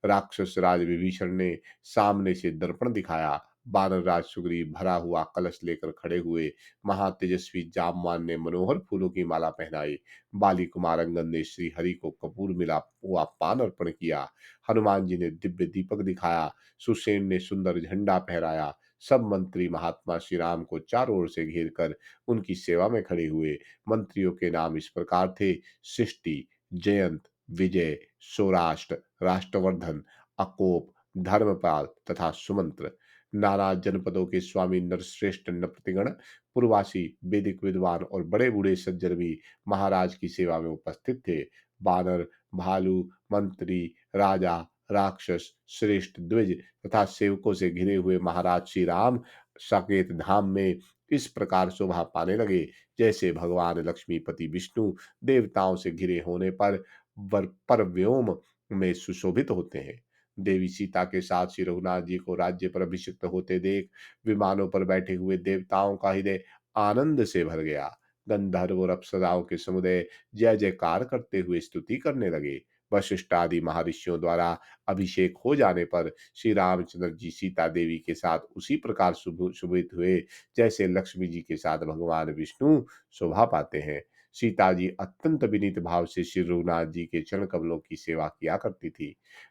राक्षस राज विभीषण ने सामने से दर्पण दिखाया। बानर राज सुग्रीव भरा हुआ कलश लेकर खड़े हुए। महातेजस्वी जामवान ने मनोहर फूलों की माला पहनाई। बाली कुमार अंगद ने श्री हरि को कपूर मिला हुआ पान अर्पण किया। हनुमान जी ने दिव्य दीपक दिखाया। सुसेन ने सुंदर झंडा फहराया। सब मंत्री महात्मा श्री राम को चारों ओर से घेर कर उनकी सेवा में खड़े हुए। मंत्रियों के नाम इस प्रकार थे: सृष्टि, जयंत, विजय, सौराष्ट्र, राष्ट्रवर्धन, अकोप, धर्मपाल तथा सुमंत्र। नाना जनपदों के स्वामी नरश्रेष्ठ नृपतिगण, पूर्ववासी, वैदिक विद्वान और बड़े बूढ़े सज्जन भी महाराज की सेवा में उपस्थित थे। बानर, भालू, मंत्री, राजा, राक्षस, श्रेष्ठ द्विज तथा सेवकों से घिरे हुए महाराज श्री राम साकेत धाम में इस प्रकार शोभा पाने लगे, जैसे भगवान लक्ष्मीपति विष्णु देवताओं से घिरे होने पर पर व्योम में सुशोभित होते हैं। देवी सीता के साथ श्री रघुनाथ जी को राज्य पर अभिषिक्त होते देख विमानों पर बैठे हुए देवताओं का हृदय आनंद से भर गया। गंधर्व और अप्सराओं के समुदाय जय जयकार करते हुए स्तुति करने लगे। वशिष्ठ आदि महर्षियों द्वारा अभिषेक हो जाने पर श्री रामचंद्र जी सीता देवी के साथ उसी प्रकार शोभित हुए, जैसे लक्ष्मी जी के साथ भगवान विष्णु शोभा पाते हैं। सीता जी अत्यंत विनीत भाव से श्री रघुनाथ जी के चरण कमलों की सेवा किया करती थी।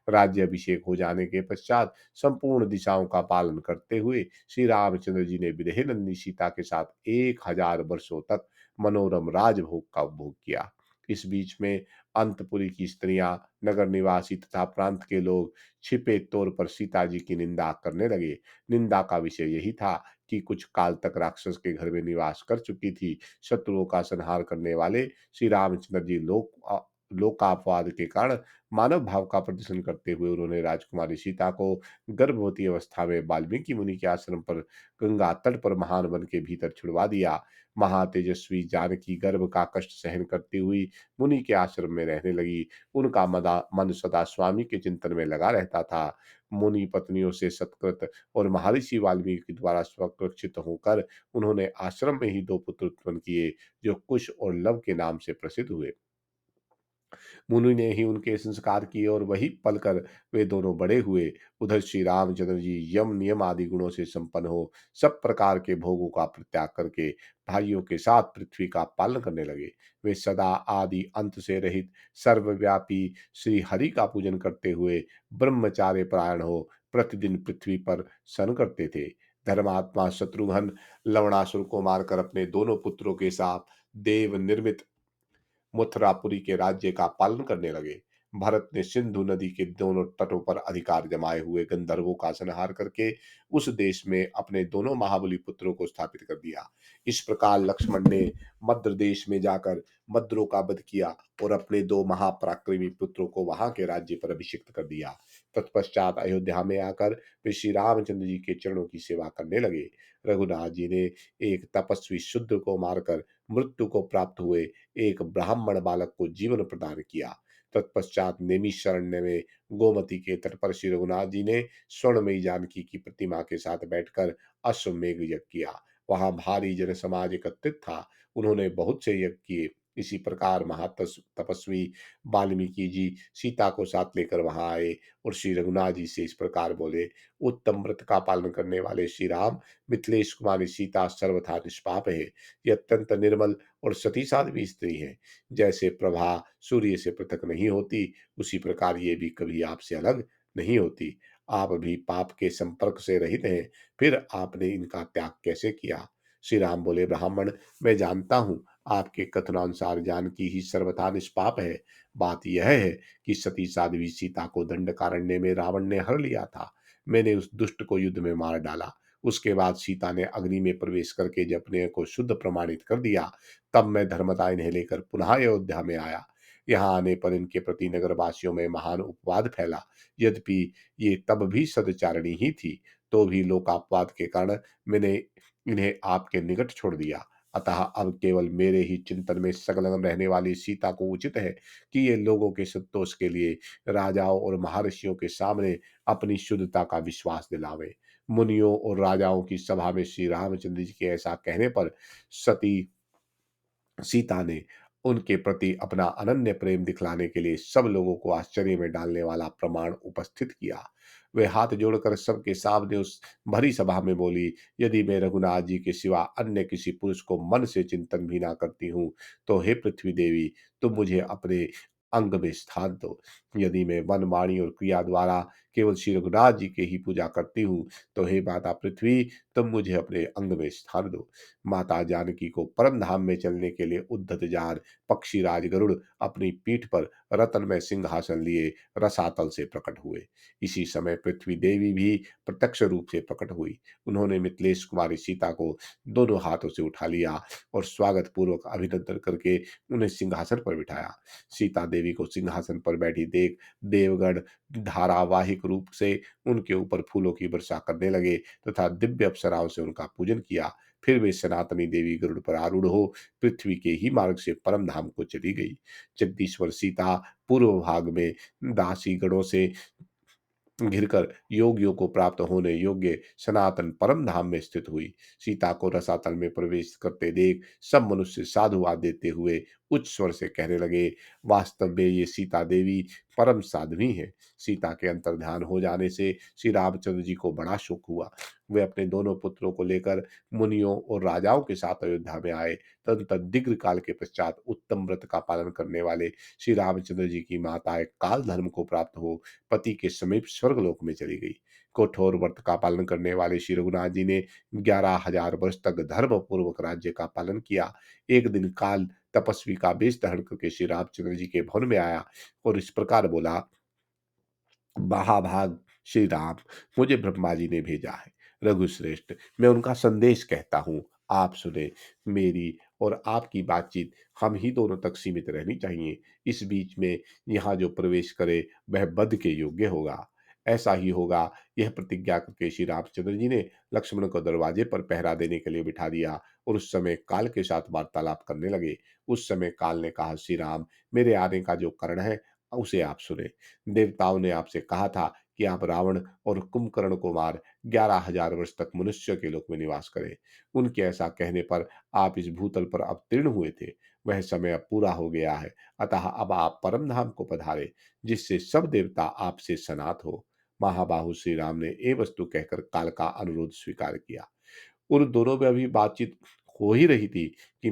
राज्य अभिषेक हो जाने के पश्चात संपूर्ण दिशाओं का पालन करते हुए श्री रामचंद्र जी ने विदेह नंदी सीता के साथ 1000 वर्षों तक मनोरम राजभोग का उपभोग किया। इस बीच में अंतपुरी की स्त्रियां, नगर निवासी तथा प्रांत के लोग छिपे तौर पर सीता जी की निंदा करने लगे। निंदा का विषय यही था कि कुछ काल तक राक्षस के घर में निवास कर चुकी थी। शत्रुओं का संहार करने वाले श्री रामचंद्र जी लोकापवाद के कारण मानव भाव का प्रदर्शन करते हुए उन्होंने राजकुमारी सीता को गर्भवती अवस्था में वाल्मीकि मुनि के आश्रम पर गंगा तट पर महान वन के भीतर छुड़वा दिया। महातेजस्वी जानकी गर्भ का कष्ट सहन करती हुई मुनि के आश्रम में रहने लगी। उनका मन सदा स्वामी के चिंतन में लगा रहता था। मुनि पत्नियों से सत्कृत और महर्षि वाल्मीकि द्वारा स्वरक्षित होकर उन्होंने आश्रम में ही 2 पुत्र उत्पन्न किए, जो कुश और लव के नाम से प्रसिद्ध हुए। मुनि ने ही उनके संस्कार किए और वही पलकर वे दोनों बड़े हुए। उधर श्री रामचंद्र जी यम नियम आदि गुणों से संपन्न हो सब प्रकार के भोगों का परित्याग करके भाइयों के साथ पृथ्वी का पालन करने लगे। वे सदा आदि अंत से रहित सर्वव्यापी श्री हरि का पूजन करते हुए ब्रह्मचार्य परायण हो प्रतिदिन पृथ्वी पर सन करते थे। धर्मात्मा शत्रुघ्न लवणासुर को मारकर अपने दोनों पुत्रों के साथ देव निर्मित मथुरापुरी के राज्य का पालन करने लगे। भरत ने सिंधु नदी के दोनों तटों पर अधिकार जमाए हुए गंधर्वों का संहार करके उस देश में अपने दोनों महाबली पुत्रों को स्थापित कर दिया। इस प्रकार लक्ष्मण ने मद्र देश में जाकर मद्रों का वध किया और अपने दो महापराक्रमी पुत्रों को वहां के राज्य पर अभिषिक्त कर दिया। तत्पश्चात अयोध्या में आकर वे श्री रामचंद्र जी के चरणों की सेवा करने लगे। रघुनाथ जी ने एक तपस्वी शूद्र को मारकर मृत्यु को प्राप्त हुए एक ब्राह्मण बालक को जीवन प्रदान किया। तत्पश्चात नैमिषारण्य में गोमती के तट पर श्री रघुनाथ जी ने स्वर्णमयी जानकी की प्रतिमा के साथ बैठकर अश्वमेघ यज्ञ किया। वहां भारी जन समाज एकत्रित था। उन्होंने बहुत से यज्ञ किए। इसी प्रकार तपस्वी वाल्मीकि जी सीता को साथ लेकर वहां आए और श्री रघुनाथ जी से इस प्रकार बोले, उत्तम व्रत का पालन करने वाले श्री राम, मिथिलेश कुमारी सीता सर्वथा निष्पाप है। ये अत्यंत निर्मल और सती साध्वी स्त्री है। जैसे प्रभा सूर्य से पृथक नहीं होती, उसी प्रकार ये भी कभी आपसे अलग नहीं होती। आप भी पाप के संपर्क से रहित हैं, फिर आपने इनका त्याग कैसे किया? श्री राम बोले, ब्राह्मण, मैं जानता हूँ आपके कथनानुसार जानकी ही सर्वथा निष्पाप है। बात यह है कि सती साध्वी सीता को दंडकारण्य में रावण ने हर लिया था। मैंने उस दुष्ट को युद्ध में मार डाला। उसके बाद सीता ने अग्नि में प्रवेश करके जब अपने को शुद्ध प्रमाणित कर दिया, तब मैं धर्मता इन्हें लेकर पुनः अयोध्या में आया। यहाँ आने पर इनके प्रति नगरवासियों में महान उपवाद फैला। यद्यपि ये तब भी सदचारिणी ही थी, तो भी लोकापवाद के कारण मैंने इन्हें आपके निकट छोड़ दिया। अतः अब केवल मेरे ही चिंतन में संलग्न रहने वाली सीता को उचित है कि ये लोगों के संतोष के लिए राजाओं और महर्षियों के सामने अपनी शुद्धता का विश्वास दिलावे। मुनियों और राजाओं की सभा में श्री रामचंद्र जी के ऐसा कहने पर सती सीता ने उनके प्रति अपना अनन्य प्रेम दिखलाने के लिए सब लोगों को आश्चर्य में डालने वाला प्रमाण उपस्थित किया। वे हाथ जोड़कर सबके सामने उस भरी सभा में बोली, यदि मैं रघुनाथ जी के सिवा अन्य किसी पुरुष को मन से चिंतन भी ना करती हूँ, तो हे पृथ्वी देवी, तुम मुझे अपने अंग में स्थान दो। यदि मैं मन, वाणी और क्रिया द्वारा केवल श्री रघुनाथ जी की ही पूजा करती हूँ, तो हे माता पृथ्वी, तुम मुझे अपने अंग में स्थान दो। माता जानकी को परम धाम में चलने के लिए उद्धत जार पक्षीराज गरुड़ अपनी पीठ पर रत्नमय सिंहासन लिए रसातल से प्रकट हुए। इसी समय पृथ्वी देवी भी प्रत्यक्ष रूप से प्रकट हुई। उन्होंने मिथिलेश कुमारी सीता को दोनों हाथों से उठा लिया और स्वागत पूर्वक अभिनंदन करके उन्हें सिंहासन पर बिठाया। सीता देवी को सिंहासन पर बैठी देख देवगण धारावाहिक रूप से उनके ऊपर फूलों की वर्षा करने लगे तथा दिव्य अप्सराओं से उनका पूजन किया। फिर वे सनातनी देवी गरुड़ पर आरूढ़ हो पृथ्वी के ही मार्ग से परम धाम को चली गई। जगदीश्वर सीता पूर्व भाग में दासी गणों से घिरकर योगियों को प्राप्त होने योग्य सनातन परम धाम में स्थित हुई। सीता को रसातल में प्रवेश करते देख सब मनुष्य साधुवाद देते हुए उच्च स्वर से कहने लगे, वास्तव में ये सीता देवी परम साध्वी है। सीता के अंतर्ध्यान हो जाने से श्री रामचंद्र जी को बड़ा शोक हुआ। वे अपने दोनों पुत्रों को लेकर मुनियों और राजाओं के साथ अयोध्या में आए। तदनंतर दीर्घ काल के पश्चात उत्तम व्रत का पालन करने वाले श्री रामचंद्र जी की माता एक काल धर्म को प्राप्त हो पति के समीप स्वर्गलोक में चली गई। कठोर व्रत का पालन करने वाले श्री रघुनाथ जी ने 11,000 वर्ष तक धर्म पूर्वक राज्य का पालन किया। एक दिन काल तपस्वी का वेश धारण करके श्री रामचंद्र जी के भवन में आया और इस प्रकार बोला, महाभाग श्री राम, मुझे ब्रह्मा जी ने भेजा है। रघुश्रेष्ठ, मैं उनका संदेश कहता हूँ, आप सुने। मेरी और आपकी बातचीत हम ही दोनों तक सीमित रहनी चाहिए। इस बीच में यहाँ जो प्रवेश करे वह वध के योग्य होगा। ऐसा ही होगा, यह प्रतिज्ञा करके श्री रामचंद्र जी ने लक्ष्मण को दरवाजे पर पहरा देने के लिए बिठा दिया और उस समय काल के साथ वार्तालाप करने लगे। उस समय काल ने कहा, श्री राम, मेरे आने का जो कारण है उसे आप सुने। देवताओं ने आपसे कहा था कि आप रावण और कुंभकर्ण को मार 11,000 वर्ष तक मनुष्य के लोक में निवास करें। उनके ऐसा कहने पर आप इस भूतल पर अवतीर्ण हुए थे। वह समय अब पूरा हो गया है। अतः अब आप परम धाम को पधारे, जिससे सब देवता आपसे सनात हो। महाबाहु श्री राम ने ये वस्तु कहकर काल का अनुरोध स्वीकार किया। उन दोनों में अभी बातचीत हो ही रही थी कि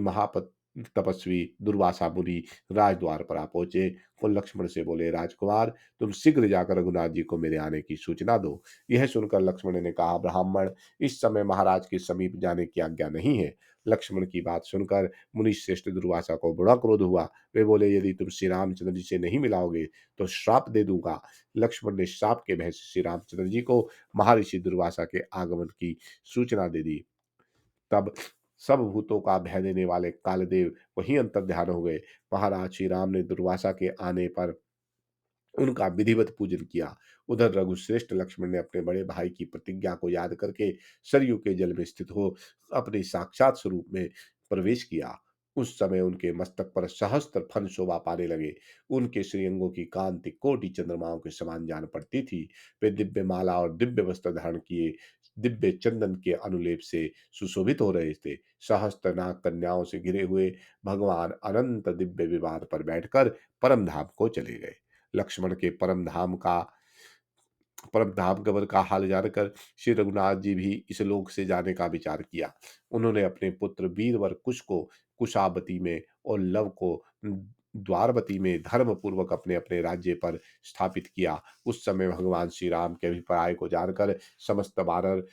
तपस्वी दुर्वासा मुनि राजद्वार पर आ पहुंचे और लक्ष्मण से बोले, राजकुमार, तुम शीघ्र जाकर रघुनाथ जी को मेरे आने की सूचना दो। यह सुनकर लक्ष्मण ने कहा, ब्राह्मण, इस समय महाराज के समीप जाने की आज्ञा नहीं है। लक्ष्मण की बात सुनकर मुनि श्रेष्ठ दुर्वासा को बड़ा क्रोध हुआ। वे बोले, यदि तुम श्री रामचंद्र जी से नहीं मिलाओगे तो श्राप दे दूंगा। लक्ष्मण ने श्राप के भय से श्री रामचंद्र जी को महर्षि दुर्वासा के आगमन की सूचना दे दी। तब सब भूतों का भय देने वाले कालदेव वहीं अंतर्ध्यान हो गए। महाराज श्री राम ने दुर्वासा के आने पर उनका विधिवत पूजन किया। उधर रघुश्रेष्ठ लक्ष्मण ने अपने बड़े भाई की प्रतिज्ञा को याद करके सरयू के जल में स्थित हो अपने साक्षात स्वरूप में प्रवेश किया। उस समय उनके मस्तक पर सहस्त्र फन शोभा पाने लगे। उनके श्रीअंगों की कांति कोटि चंद्रमाओं के समान जान पड़ती थी। वे दिव्य माला और दिव्य वस्त्र धारण किए दिव्य चंदन के अनुलेप से सुशोभित हो रहे थे। सहस्त्र नाग कन्याओं से घिरे हुए भगवान अनंत दिव्य विमान पर बैठकर परम धाम को चले गए। लक्ष्मण के परम धाम गमन का हाल जानकर श्री रघुनाथ जी भी इस लोक से जाने का विचार किया। उन्होंने अपने पुत्र वीरवर कुश को कुशावती में और लव को द्वारवती में धर्म पूर्वक अपने अपने राज्य पर स्थापित किया। उस समय भगवान श्री राम के अभिप्राय को जानकर समस्त वानर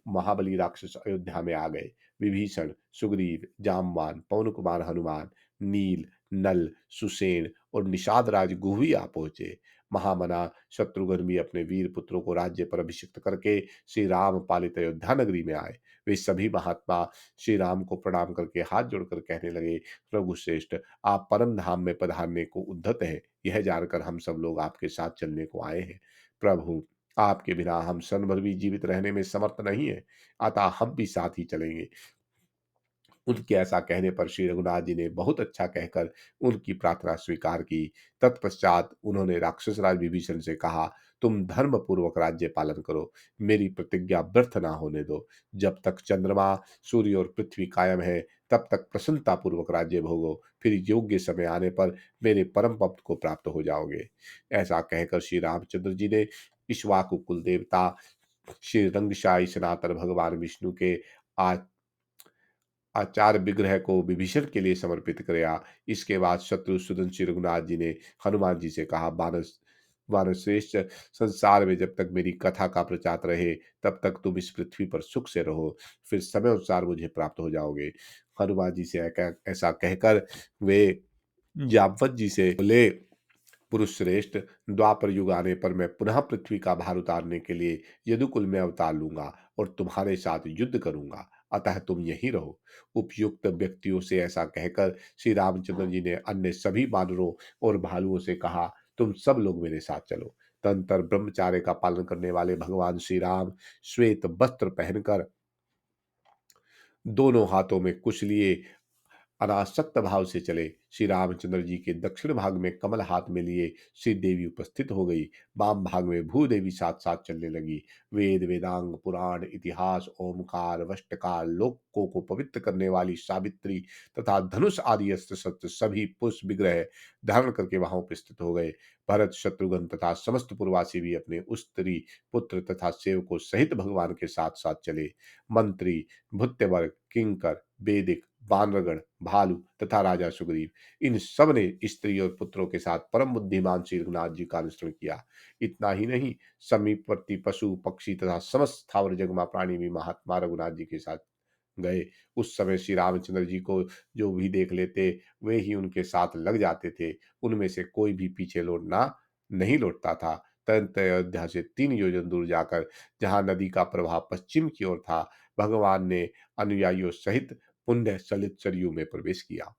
महाबली राक्षस अयोध्या में आ गए। विभीषण, सुग्रीव, जामवान, पवन कुमार हनुमान, नील, नल, सुसेन और निषाद राज गुह आ पहुंचे। महामना शत्रुघ्न भी अपने वीर पुत्रों को राज्य पर अभिषिक्त करके श्री राम पालित अयोध्या नगरी में आए। वे सभी महात्मा श्री राम को प्रणाम करके हाथ जोड़कर कहने लगे, रघुश्रेष्ठ, आप परम धाम में पधारने को उद्धत हैं। यह जानकर हम सब लोग आपके साथ चलने को आए हैं। प्रभु, आपके बिना हम क्षण भर भी जीवित रहने में समर्थ नहीं है, अतः हम भी साथ ही चलेंगे। उनके ऐसा कहने पर श्री रघुनाथ जी ने बहुत अच्छा कहकर उनकी प्रार्थना स्वीकार की। तत्पश्चात उन्होंने राक्षस राज विभीषण से कहा, तुम धर्म पूर्वक राज्य पालन करो, मेरी प्रतिज्ञा व्यर्थ ना होने दो। जब तक चंद्रमा, सूर्य और पृथ्वी कायम है, तब तक प्रसन्नता पूर्वक राज्य भोगो, फिर योग्य समय आने पर मेरे परम भक्त को प्राप्त हो जाओगे। ऐसा कहकर श्री रामचंद्र जी ने इक्ष्वाकु कुल देवता श्री रंगशाई सनातन भगवान विष्णु के आ आचार विग्रह को विभीषण के लिए समर्पित किया। इसके बाद शत्रुसूदन श्री रघुनाथ जी ने हनुमान जी से कहा, बानस वानरश्रेष्ठ, संसार में जब तक मेरी कथा का प्रचार रहे तब तक तुम इस पृथ्वी पर सुख से रहो, फिर समय अनुसार मुझे प्राप्त हो जाओगे। हनुमान जी से ऐसा कहकर वे जामवंत जी से बोले, पुरुष श्रेष्ठ, द्वापर युग आने पर मैं पुनः पृथ्वी का भार उतारने के लिए यदुकुल में अवतार लूंगा और तुम्हारे साथ युद्ध करूंगा, अतः तुम यहीं रहो। उपयुक्त व्यक्तियों से ऐसा कहकर श्री रामचंद्र जी ने अन्य सभी बानरों और भालुओं से कहा, तुम सब लोग मेरे साथ चलो। तदंतर ब्रह्मचार्य का पालन करने वाले भगवान श्री राम श्वेत वस्त्र पहनकर दोनों हाथों में कुश लिए अनासक्त भाव से चले। श्री रामचंद्र जी के दक्षिण भाग में कमल हाथ में लिए श्री देवी उपस्थित हो गई। वाम भाग में भूदेवी साथ साथ चलने लगी। वेद, वेदांग, पुराण, इतिहास, ओमकार, वष्टकार, लोकों को पवित्र करने वाली सावित्री तथा धनुष आदि अस्त्र शस्त्र सभी पुष्प विग्रह धारण करके वहां उपस्थित हो गए। भरत, शत्रुघ्न तथा समस्त पूर्ववासी भी अपने स्त्री पुत्र तथा सेवकों सहित भगवान के साथ साथ चले। मंत्री, भृत्यवर्ग, किंकर, वेदिक, वानरगण, भालू तथा राजा सुग्रीव, इन सब ने स्त्री और पुत्रों के साथ परम बुद्धिमान श्री रघुनाथ जी का अनुसरण किया। इतना ही नहीं, समीपवर्ती पशु पक्षी तथा समस्त स्थावर जंगमा प्राणी भी महात्मा रघुनाथ जी के साथ गए। उस समय श्री रामचंद्र जी को जो भी देख लेते वे ही उनके साथ लग जाते थे। उनमें से कोई भी पीछे लौटना नहीं लौटता था। तुरंत अयोध्या से 3 योजन दूर जाकर, जहां नदी का प्रवाह पश्चिम की ओर था, भगवान ने अनुयायियों सहित पुण्य सलित सरयू में प्रवेश किया।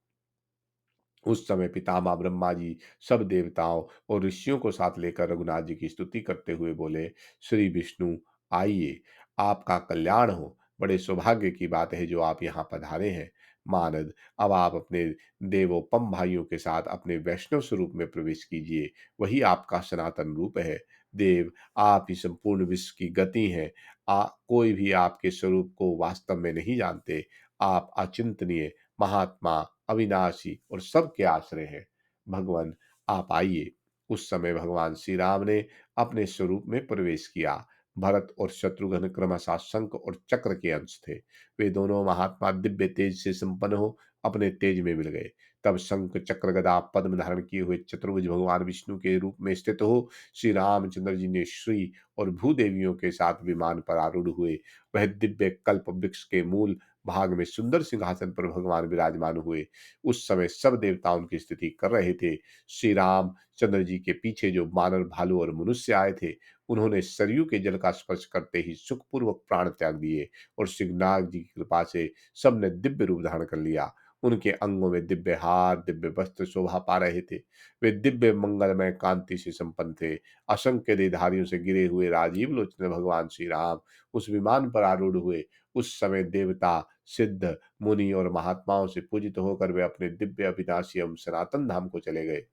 उस समय पितामह ब्रह्मा जी सब देवताओं और ऋषियों को साथ लेकर रघुनाथ जी की स्तुति करते हुए बोले, श्री विष्णु, आइए, आपका कल्याण हो। बड़े सौभाग्य की बात है जो आप यहाँ पधारे हैं। मानद, अब आप अपने देवोपम भाइयों के साथ अपने वैष्णव स्वरूप में प्रवेश कीजिए। वही आपका सनातन रूप है। देव, आप ही संपूर्ण विश्व की गति हैं। कोई भी आपके स्वरूप को वास्तव में नहीं जानते। आप अचिंतनीय, महात्मा, अविनाशी और सबके आश्रय हैं। भगवान, आप आइए। उस समय भगवान श्री राम ने अपने स्वरूप में प्रवेश किया। भरत और शत्रुघ्न क्रमशः शंख और चक्र के अंश थे। वे दोनों महात्मा दिव्य तेज से संपन्न हो अपने तेज में मिल गए। तब शंख चक्र गदा पद्म धारण किए हुए चतुर्भुज भगवान विष्णु के रूप में स्थित हो श्री रामचंद्र जी ने श्री और भूदेवियों के साथ विमान पर आरूढ़ हुए। वह दिव्य कल्प वृक्ष के मूल भाग में सुंदर सिंहासन पर भगवान विराजमान हुए। उस समय सब देवता उनकी स्तुति कर रहे थे। श्री राम चंद्र जी के पीछे जो बानर, भालू और मनुष्य आए थे, उन्होंने सरयू के जल का स्पर्श करते ही सुखपूर्वक प्राण त्याग दिए और सिंहनाग जी की कृपा से सबने दिव्य रूप धारण कर लिया। उनके अंगों में दिव्य हार, दिव्य वस्त्र शोभा पा रहे थे। वे दिव्य मंगलमय कांति से संपन्न थे। असंख्य देहधारियों से गिरे हुए राजीव लोचन भगवान श्री राम उस विमान पर आरूढ़ हुए। उस समय देवता, सिद्ध, मुनि और महात्माओं से पूजित होकर वे अपने दिव्य अविनाशी एवं सनातन धाम को चले गए।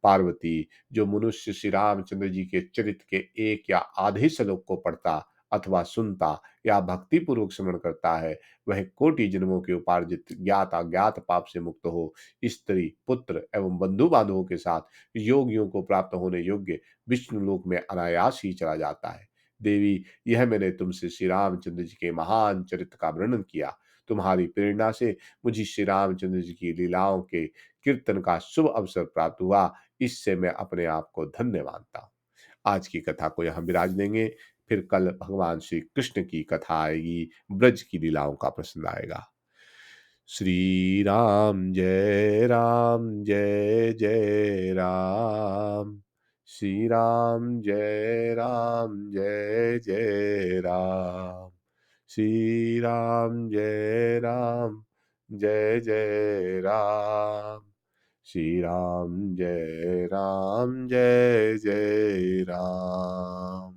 पार्वती, जो मनुष्य श्री रामचंद्र जी के चरित्र के एक या आधे श्लोक को पढ़ता अथवा सुनता या भक्ति पूर्वक स्मरण करता है, वह कोटि जन्मों के उपार्जित ज्ञात अज्ञात पाप से मुक्त हो स्त्री, पुत्र एवं बंधु बांधवों के साथ योगियों को प्राप्त होने योग्य विष्णु लोक में अनायास ही चला जाता है। देवी, यह मैंने तुमसे श्री रामचंद्र जी के महान चरित्र का वर्णन किया। तुम्हारी प्रेरणा से मुझे श्री रामचंद्र जी की लीलाओं के कीर्तन का शुभ अवसर प्राप्त हुआ। इससे मैं अपने आप को धन्य मानता हूँ। आज की कथा को यहाँ विराज देंगे। फिर कल भगवान श्री कृष्ण की कथा आएगी, ब्रज की लीलाओं का प्रसंग आएगा। श्री राम जय जय राम। श्री राम जय जय राम। श्री राम जय जय राम। श्री राम जय जय राम।